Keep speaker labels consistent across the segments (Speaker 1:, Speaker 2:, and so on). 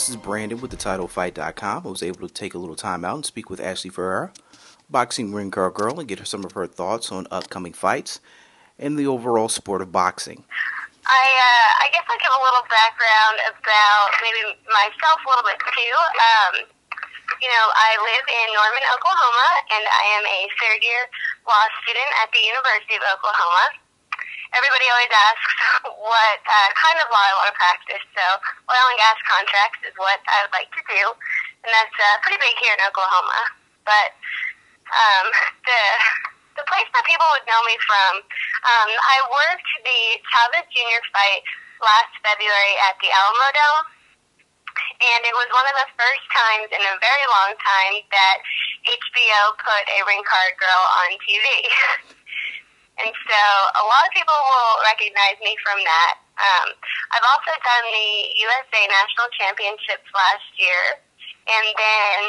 Speaker 1: This is Brandon with TheTitleFight.com. I was able to take a little time out and speak with Ashley Ferrara, boxing ring card girl, and get her some of her thoughts on upcoming fights and the overall sport of boxing.
Speaker 2: I guess I'll give a little background about maybe myself a little bit too. I live in Norman, Oklahoma, and I am a third-year law student at the University of Oklahoma. Everybody always asks what kind of law I want to practice, so oil and gas contracts is what I would like to do, and that's pretty big here in Oklahoma. But the place that people would know me from, I worked the Chavez Jr. fight last February at the Alamo Dome, and it was one of the first times in a very long time that HBO put a ring card girl on TV. And so a lot of people will recognize me from that. I've also done the USA National Championships last year, and then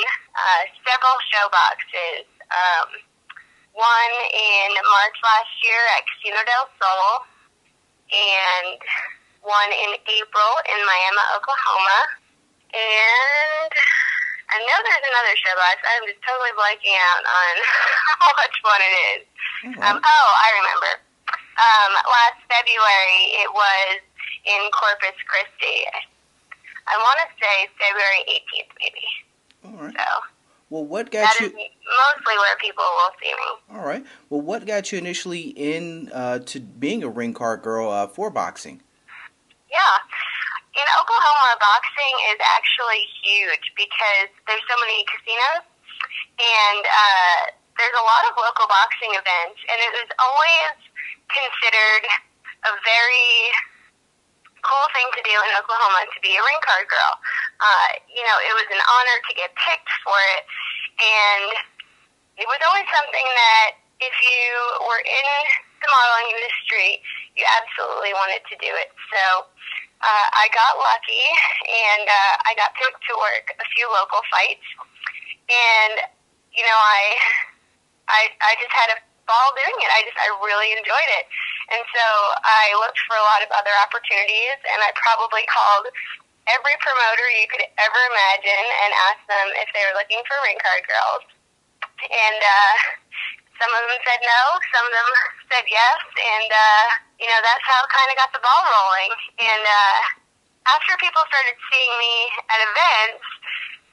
Speaker 2: several show boxes. One in March last year at Casino del Sol, and one in April in Miami, Oklahoma. And I know there's another show box. I'm just totally blanking out on which one it is. I remember. Last February, it was in Corpus Christi. I want to say February 18th, maybe.
Speaker 1: All right.
Speaker 2: So,
Speaker 1: well, what got you?
Speaker 2: That is mostly where people will see me.
Speaker 1: All right. Well, what got you initially to being a ring card girl for boxing?
Speaker 2: Yeah. In Oklahoma, boxing is actually huge because there's so many casinos, and there's a lot of local boxing events, and it was always considered a very cool thing to do in Oklahoma to be a ring card girl. It was an honor to get picked for it, and it was always something that if you were in the modeling industry, you absolutely wanted to do it. So I got lucky, and I got picked to work a few local fights, and I just had a ball doing it. I really enjoyed it, and so I looked for a lot of other opportunities, and I probably called every promoter you could ever imagine and asked them if they were looking for ring card girls, and some of them said no, some of them said yes, and that's how it kind of got the ball rolling. And after people started seeing me at events,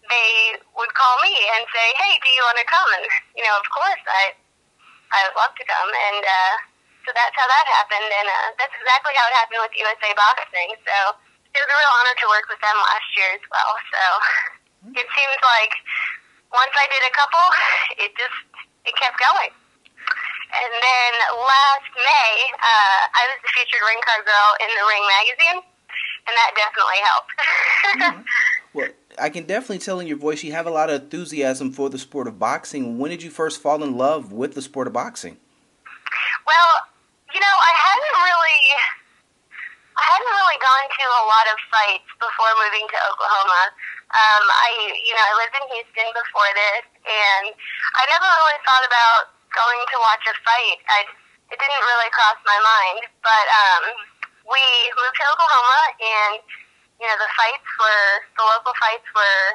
Speaker 2: they would call me and say, "Hey, do you want to come?" And of course, I would love to come. And so that's how that happened, and that's exactly how it happened with USA Boxing. So it was a real honor to work with them last year as well. So it seems like once I did a couple, it kept going. And then last May, I was the featured ring card girl in the Ring magazine, and that definitely helped.
Speaker 1: Well, I can definitely tell in your voice you have a lot of enthusiasm for the sport of boxing. When did you first fall in love with the sport of boxing?
Speaker 2: Well, I hadn't really gone to a lot of fights before moving to Oklahoma. I lived in Houston before this, and I never really thought about going to watch a fight. It didn't really cross my mind, but we moved to Oklahoma, and the local fights were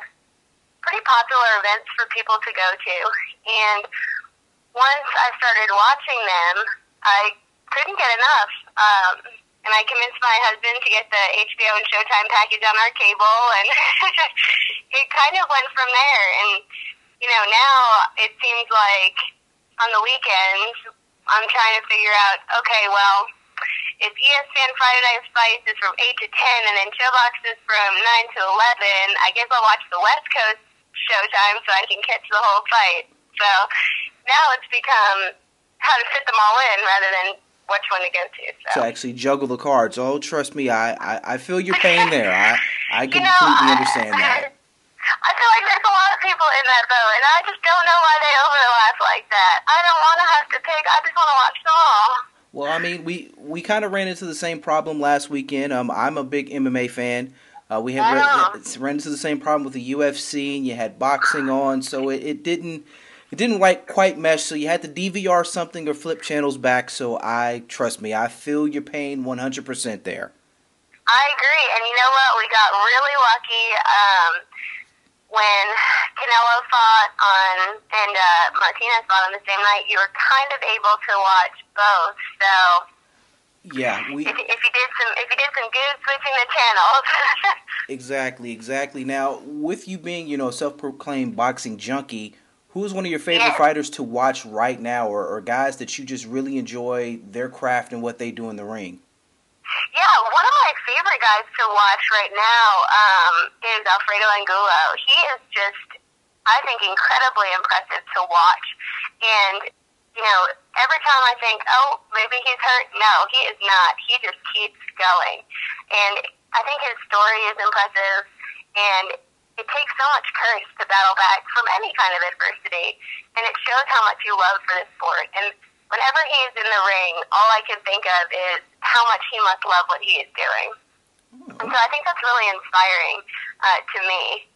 Speaker 2: pretty popular events for people to go to. And once I started watching them, I couldn't get enough. And I convinced my husband to get the HBO and Showtime package on our cable, and it kind of went from there. And now it seems like on the weekends, I'm trying to figure out, okay, well, if ESPN Friday Night Fights is from 8 to 10, and then Showbox is from 9 to 11, I guess I'll watch the West Coast Showtime so I can catch the whole fight. So now it's become how to fit them all in rather than which one to go to.
Speaker 1: So actually juggle the cards. Oh, trust me, I feel your pain there. I completely understand that.
Speaker 2: I feel like there's a lot of people in that boat, and I just don't know why they overlap like that. I don't want to have to pick. I just want to watch them all.
Speaker 1: Well, I mean, we kind of ran into the same problem last weekend. I'm a big MMA fan. We ran into the same problem with the UFC, and you had boxing on, so it didn't quite mesh. So you had to DVR something or flip channels back. So trust me, I feel your pain 100% there.
Speaker 2: I agree, and you know what? We got really lucky when Canelo fought on and Martinez fought on the same night. You were kind of able to watch both, so
Speaker 1: yeah,
Speaker 2: if you did some good switching the channels.
Speaker 1: Exactly. Now, with you being, a self-proclaimed boxing junkie, who is one of your favorite fighters to watch right now, or guys that you just really enjoy their craft and what they do in the ring?
Speaker 2: Yeah, one of my favorite guys to watch right now is Alfredo Angulo. He is just, I think, incredibly impressive to watch. And, every time I think, oh, maybe he's hurt, no, he is not. He just keeps going. And I think his story is impressive, and it takes so much courage to battle back from any kind of adversity. And it shows how much you love for this sport. And whenever he's in the ring, all I can think of is how much he must love what he is doing. And so I think that's really inspiring to me.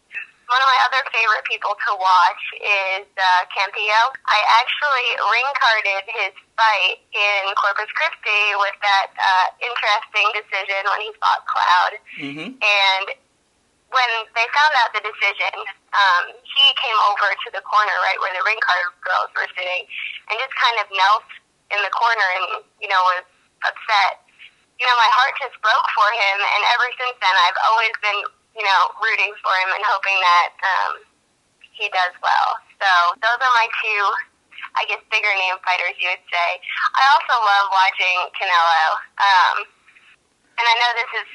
Speaker 2: One of my other favorite people to watch is Campillo. I actually ring-carded his fight in Corpus Christi with that interesting decision when he fought Cloud.
Speaker 1: Mm-hmm.
Speaker 2: And when they found out the decision, he came over to the corner right where the ring card girls were sitting and just kind of knelt in the corner and, was upset. My heart just broke for him, and ever since then I've always been, rooting for him and hoping that he does well. So those are my two, I guess, bigger name fighters, you would say. I also love watching Canelo. And I know this is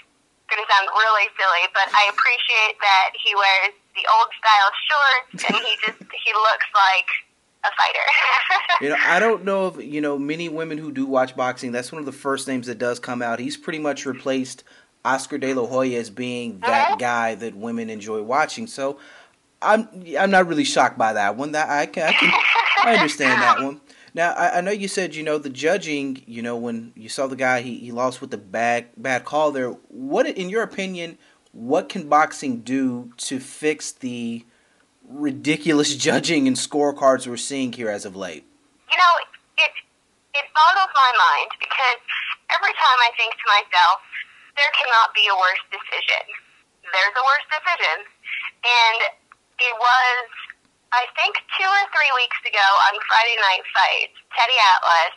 Speaker 2: going to sound really silly, but I appreciate that he wears the old style shorts and he looks like a fighter.
Speaker 1: I don't know if, many women who do watch boxing, that's one of the first names that does come out. He's pretty much replaced Oscar De La Hoya as being that guy that women enjoy watching. So I'm not really shocked by that one. That I understand that one. Now, I know you said, the judging, when you saw the guy, he lost with the bad call there. What, in your opinion, what can boxing do to fix the ridiculous judging and scorecards we're seeing here as of late?
Speaker 2: It boggles my mind because every time I think to myself, there cannot be a worse decision. There's a worse decision. And it was, I think, 2 or 3 weeks ago on Friday Night Fights, Teddy Atlas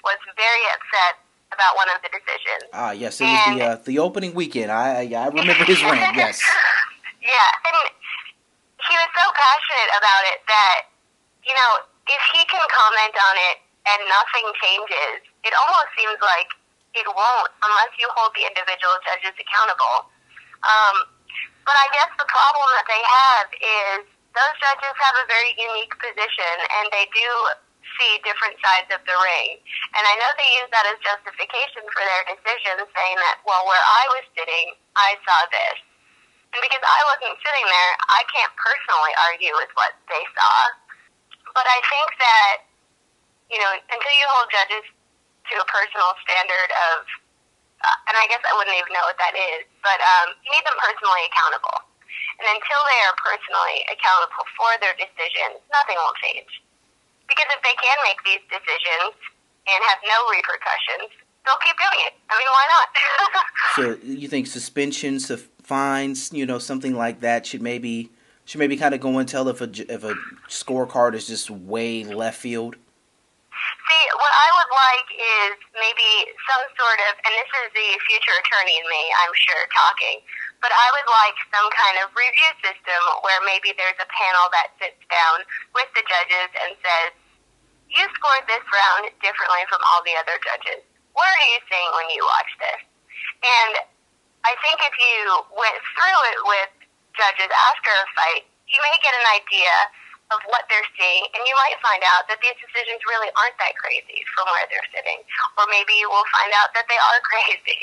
Speaker 2: was very upset about one of the decisions.
Speaker 1: Yes, it was the opening weekend. I remember his rant, yes.
Speaker 2: Yeah, and he was so passionate about it that, if he can comment on it and nothing changes, it almost seems like it won't unless you hold the individual judges accountable. But I guess the problem that they have is those judges have a very unique position, and they do see different sides of the ring. And I know they use that as justification for their decision, saying that, well, where I was sitting, I saw this. And because I wasn't sitting there, I can't personally argue with what they saw. But I think that, until you hold judges to a personal standard of, and I guess I wouldn't even know what that is, but you need them personally accountable. And until they are personally accountable for their decisions, nothing will change. Because if they can make these decisions and have no repercussions, they'll keep doing it. I mean, why not?
Speaker 1: So you think suspensions, fines, something like that should maybe kind of go and tell if a scorecard is just way left field?
Speaker 2: See, what I would like is maybe some sort of, and this is the future attorney in me, I'm sure, talking, but I would like some kind of review system where maybe there's a panel that sits down with the judges and says, you scored this round differently from all the other judges. What are you seeing when you watch this? And I think if you went through it with judges after a fight, you may get an idea of what they're seeing, and you might find out that these decisions really aren't that crazy from where they're sitting. Or maybe you will find out that they are crazy.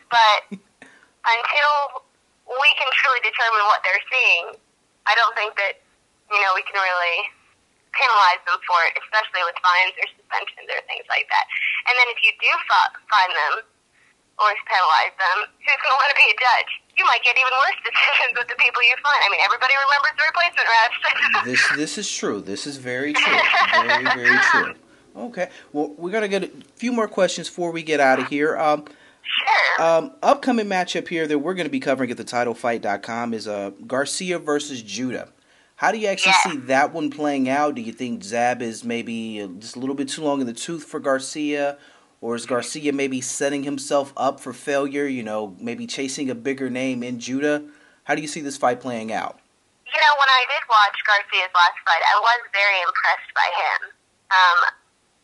Speaker 2: But until we can truly determine what they're seeing, I don't think that, we can really penalize them for it, especially with fines or suspensions or things like that. And then if you do fine them or penalize them, who's going to want to be a judge? You might get even worse decisions with the people you fine. I mean, everybody remembers the replacement refs.
Speaker 1: This is true. This is very true. Very, very true. Okay. Well, we're going to get a few more questions before we get out of here.
Speaker 2: Sure.
Speaker 1: Upcoming matchup here that we're going to be covering at TheTitleFight.com is Garcia versus Judah. How do you actually see that one playing out? Do you think Zab is maybe just a little bit too long in the tooth for Garcia? Or is Garcia maybe setting himself up for failure, maybe chasing a bigger name in Judah? How do you see this fight playing out?
Speaker 2: When I did watch Garcia's last fight, I was very impressed by him.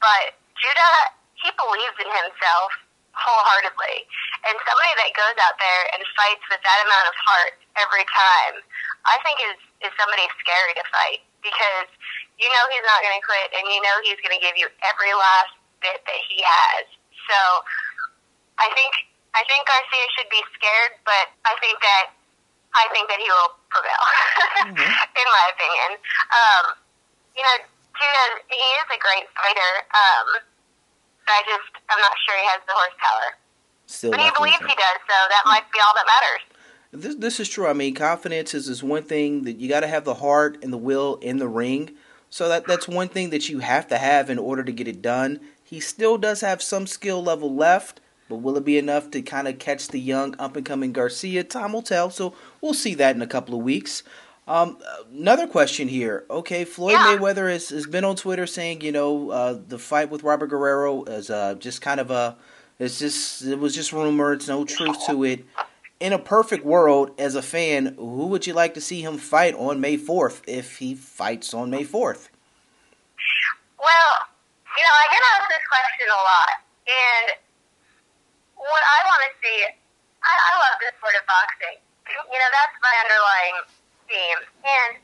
Speaker 2: But Judah, he believes in himself wholeheartedly. And somebody that goes out there and fights with that amount of heart every time, I think is somebody scary to fight. Because he's not going to quit, and he's going to give you every last bit that he has. So I think Garcia should be scared, but I think that he will prevail, in my opinion. Judah, he is a great fighter, but I'm not sure he has the horsepower. But he believes he does, so that might be all that matters.
Speaker 1: This is true. I mean, confidence is one thing that you got to have the heart and the will in the ring. So that's one thing that you have to have in order to get it done. He still does have some skill level left, but will it be enough to kind of catch the young up-and-coming Garcia? Time will tell, so we'll see that in a couple of weeks. Another question here. Okay, Floyd Mayweather has been on Twitter saying, the fight with Robert Guerrero is just kind of it was just rumor. It's no truth to it. In a perfect world, as a fan, who would you like to see him fight on May 4th if he fights on May 4th?
Speaker 2: Well, I get asked this question a lot, and what I want to see, I love this sport of boxing. That's my underlying theme, and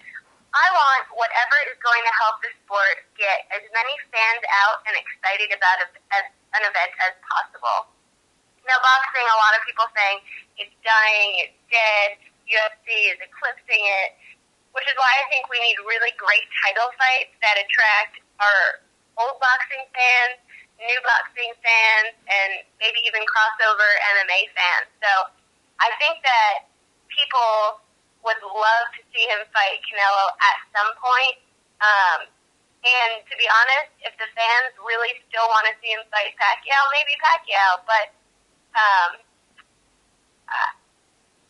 Speaker 2: I want whatever is going to help the sport get as many fans out and excited about an event as possible. Boxing, a lot of people saying it's dying, it's dead, UFC is eclipsing it, which is why I think we need really great title fights that attract our old boxing fans, new boxing fans, and maybe even crossover MMA fans. So I think that people would love to see him fight Canelo at some point. And to be honest, if the fans really still want to see him fight Pacquiao, maybe Pacquiao, but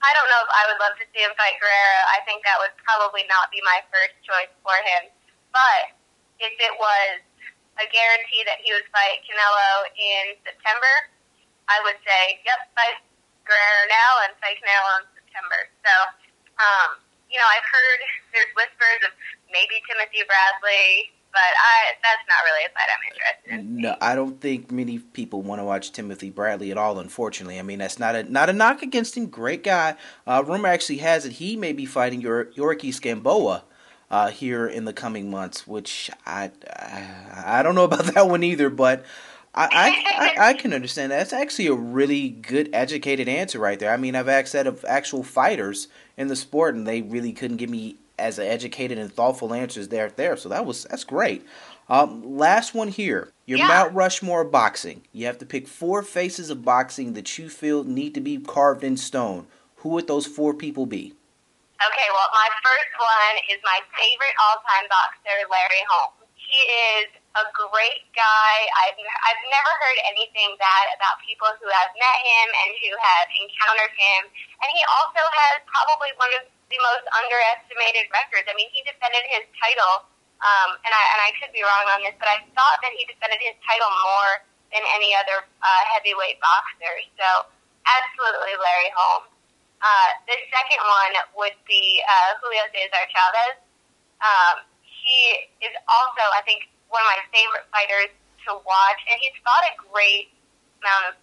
Speaker 2: I don't know if I would love to see him fight Guerrero. I think that would probably not be my first choice for him. But if it was a guarantee that he would fight Canelo in September, I would say, yep, fight Guerrero now and fight Canelo in September. So, I've heard there's whispers of maybe Timothy Bradley, but that's not really a fight I'm interested in.
Speaker 1: No, I don't think many people want to watch Timothy Bradley at all, unfortunately. I mean, that's not a knock against him. Great guy. Rumor actually has it he may be fighting Yorikis Gamboa here in the coming months, which I don't know about that one either, but I can understand that. That's actually a really good, educated answer right there. I mean, I've asked that of actual fighters in the sport, and they really couldn't give me as educated and thoughtful answers there. So that's great. Last one here. Your Mount Rushmore of boxing. You have to pick 4 faces of boxing that you feel need to be carved in stone. Who would those 4 people be?
Speaker 2: Okay, well, my first one is my favorite all-time boxer, Larry Holmes. He is a great guy. I've never heard anything bad about people who have met him and who have encountered him. And he also has probably one of the most underestimated records. I mean, he defended his title, and I could be wrong on this, but I thought that he defended his title more than any other heavyweight boxer. So, absolutely Larry Holmes. The second one would be Julio Cesar Chavez. He is also, I think, one of my favorite fighters to watch, and he's fought a great amount of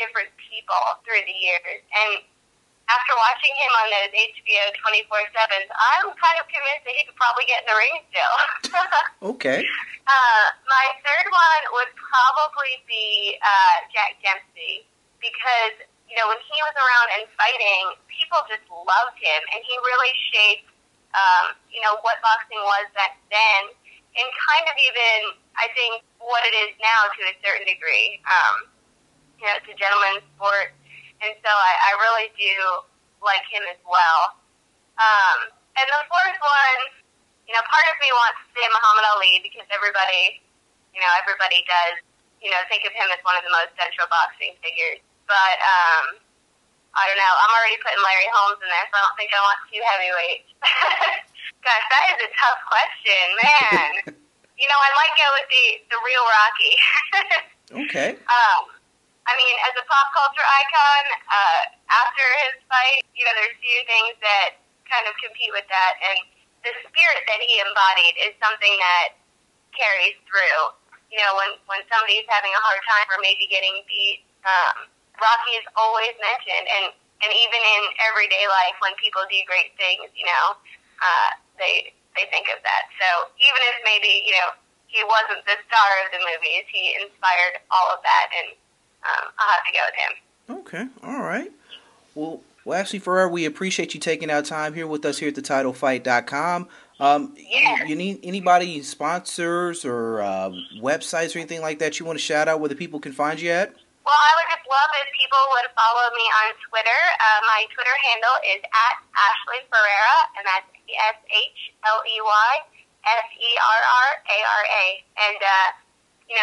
Speaker 2: different people through the years. And after watching him on those HBO 24/7s, I'm kind of convinced that he could probably get in the ring still.
Speaker 1: Okay.
Speaker 2: My third one would probably be Jack Dempsey, because when he was around and fighting, people just loved him, and he really shaped what boxing was back then, and kind of even, I think, what it is now to a certain degree. It's a gentleman's sport, and so I really do like him as well. And the fourth one, part of me wants to say Muhammad Ali, because everybody does, think of him as one of the most central boxing figures. but I don't know. I'm already putting Larry Holmes in there, so I don't think I want two heavyweights. Gosh, that is a tough question, man. I might go with the real Rocky.
Speaker 1: Okay.
Speaker 2: I mean, as a pop culture icon, after his fight, there's few things that kind of compete with that, and the spirit that he embodied is something that carries through. When somebody's having a hard time or maybe getting beat, Rocky is always mentioned, and even in everyday life when people do great things, they think of that. So even if maybe, he wasn't the star of the movies, he inspired all of that, and I'll have to go with him.
Speaker 1: Okay, all right. Well, actually, Ferrara, we appreciate you taking our time here with us here at TheTitleFight.com. You need anybody, sponsors or websites or anything like that you want to shout out where the people can find you at?
Speaker 2: Well, I would just love if people would follow me on Twitter. My Twitter handle is @Ashley Ferrara, and that's SHLEYSERRARA. And,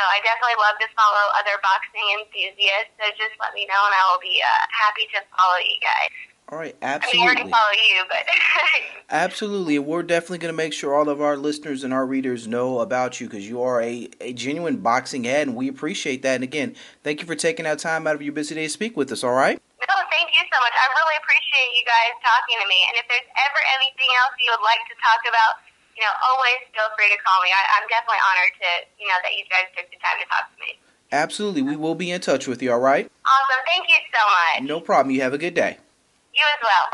Speaker 2: I definitely love to follow other boxing enthusiasts, so just let me know, and I will be happy to follow you guys.
Speaker 1: All right,
Speaker 2: I
Speaker 1: absolutely.
Speaker 2: mean, I already follow you, but...
Speaker 1: Absolutely. We're definitely going to make sure all of our listeners and our readers know about you because you are a genuine boxing head, and we appreciate that. And again, thank you for taking our time out of your busy day to speak with us, all right?
Speaker 2: No, thank you so much. I really appreciate you guys talking to me. And if there's ever anything else you would like to talk about, always feel free to call me. I'm definitely honored to, that you guys took the time to talk to me.
Speaker 1: Absolutely. We will be in touch with you, all right?
Speaker 2: Awesome. Thank you so much.
Speaker 1: No problem. You have a good day.
Speaker 2: You as well.